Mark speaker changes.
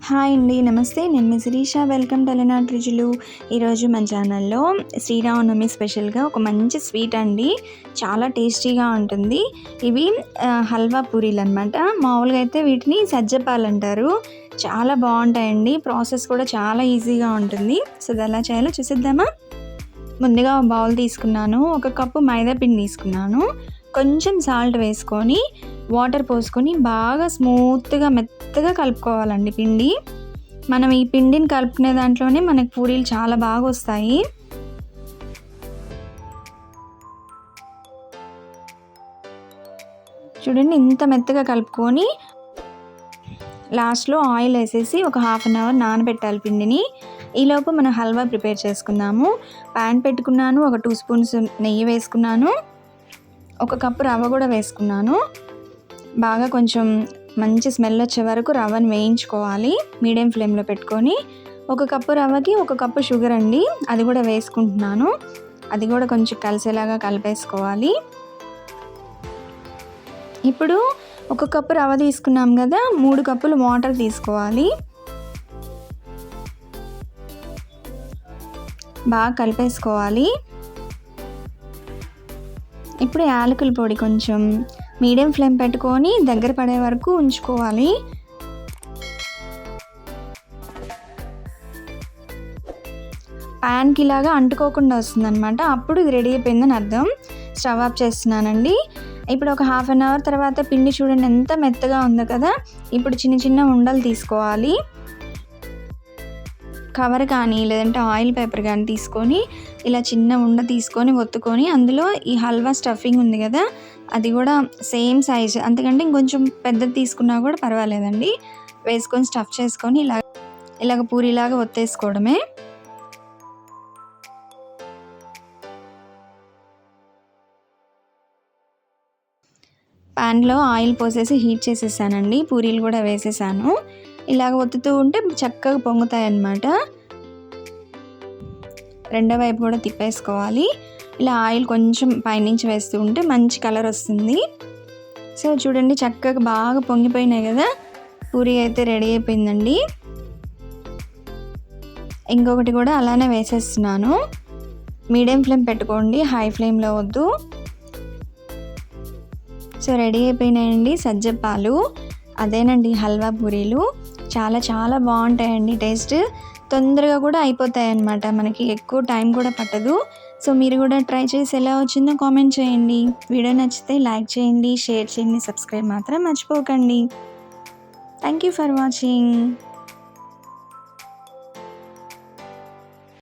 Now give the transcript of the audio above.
Speaker 1: Hi అండి, నమస్తే. నేను మీ శిరీష. వెల్కమ్ టు అలనాటి రుచులు. ఈరోజు మన ఛానల్లో శ్రీరామనవమి స్పెషల్గా ఒక మంచి స్వీట్ అండి, చాలా టేస్టీగా ఉంటుంది. ఇవి హల్వా పూరీలు అనమాట. మామూలుగా అయితే వీటిని సజ్జపాలు అంటారు. చాలా బాగుంటాయండి. ప్రాసెస్ కూడా చాలా ఈజీగా ఉంటుంది. సో అది ఎలా చేయాలో చూసిద్దామా. ముందుగా ఒక బౌల్ తీసుకున్నాను. ఒక కప్పు మైదా పిండి తీసుకున్నాను. కొంచెం సాల్ట్ వేసుకొని వాటర్ పోసుకొని బాగా స్మూత్గా మెత్తగా కలుపుకోవాలండి పిండి. మనం ఈ పిండిని కలుపుకునే దాంట్లోనే మనకు పూరీలు చాలా బాగా వస్తాయి. చూడండి, ఇంత మెత్తగా కలుపుకొని లాస్ట్లో ఆయిల్ వేసేసి ఒక హాఫ్ అన్ అవర్ నానబెట్టాలి పిండిని. ఈలోపు మనం హల్వా ప్రిపేర్ చేసుకుందాము. ప్యాన్ పెట్టుకున్నాను. ఒక 2 స్పూన్స్ నెయ్యి వేసుకున్నాను. ఒక కప్పు రవ్వ కూడా వేసుకున్నాను. బాగా కొంచెం మంచి స్మెల్ వచ్చే వరకు రవ్వను వేయించుకోవాలి మీడియం ఫ్లేమ్లో పెట్టుకొని. ఒక కప్పు రవ్వకి ఒక కప్పు షుగర్ అండి, అది కూడా వేసుకుంటున్నాను. అది కూడా కొంచెం కలిసేలాగా కలిపేసుకోవాలి. ఇప్పుడు ఒక కప్పు రవ్వ తీసుకున్నాం కదా, 3 కప్పులు వాటర్ తీసుకోవాలి. బాగా కలిపేసుకోవాలి. ఇప్పుడు యాలకుల పొడి కొంచెం మీడియం ఫ్లేమ్ పెట్టుకొని దగ్గర పడే వరకు ఉంచుకోవాలి. ప్యాన్కి ఇలాగా అంటుకోకుండా వస్తుందన్నమాట. అప్పుడు ఇది రెడీ అయిపోయిందని అర్థం. స్టవ్ ఆఫ్ చేస్తున్నానండి. ఇప్పుడు ఒక హాఫ్ అన్ అవర్ తర్వాత పిండి చూడండి ఎంత మెత్తగా ఉందో కదా. ఇప్పుడు చిన్న చిన్న ఉండలు తీసుకోవాలి. కవర్ కానీ లేదంటే ఆయిల్ పేపర్ కానీ తీసుకొని ఇలా చిన్న ఉండ తీసుకొని ఒత్తుకొని అందులో ఈ హల్వా స్టఫింగ్ ఉంది కదా, అది కూడా సేమ్ సైజ్, అంతకంటే ఇంకొంచెం పెద్దది తీసుకున్నా కూడా పర్వాలేదండి, వేసుకొని స్టఫ్ చేసుకొని ఇలాగ పూరిలాగా ఒత్తేసుకోవడమే. ప్యాన్లో ఆయిల్ పోసేసి హీట్ చేసేసానండి. పూరీలు కూడా వేసేసాను. ఇలాగ ఒత్తుతూ ఉంటే చక్కగా పొంగుతాయి అన్నమాట. రెండో వైపు కూడా తిప్పేసుకోవాలి. ఇలా ఆయిల్ కొంచెం పైనుంచి వేస్తూ ఉంటే మంచి కలర్ వస్తుంది. సో చూడండి, చక్కగా బాగా పొంగిపోయినాయి కదా. పూరీ అయితే రెడీ అయిపోయిందండి. ఇంకొకటి కూడా అలానే వేసేస్తున్నాను. మీడియం ఫ్లేమ్ పెట్టుకోండి, హై ఫ్లేమ్లో వద్దు. సో రెడీ అయిపోయినాయండి సజ్జపాలు. అదేనండి హల్వా పూరీలు. చాలా చాలా బాగుంటాయండి. టేస్ట్ తొందరగా కూడా అయిపోతాయి అన్నమాట, మనకి ఎక్కువ టైం కూడా పట్టదు. సో మీరు కూడా ట్రై చేసి ఎలా వచ్చిందో కామెంట్ చేయండి. వీడియో నచ్చితే లైక్ చేయండి, షేర్ చేయండి, సబ్స్క్రైబ్ మాత్రం మర్చిపోకండి. Thank you for watching.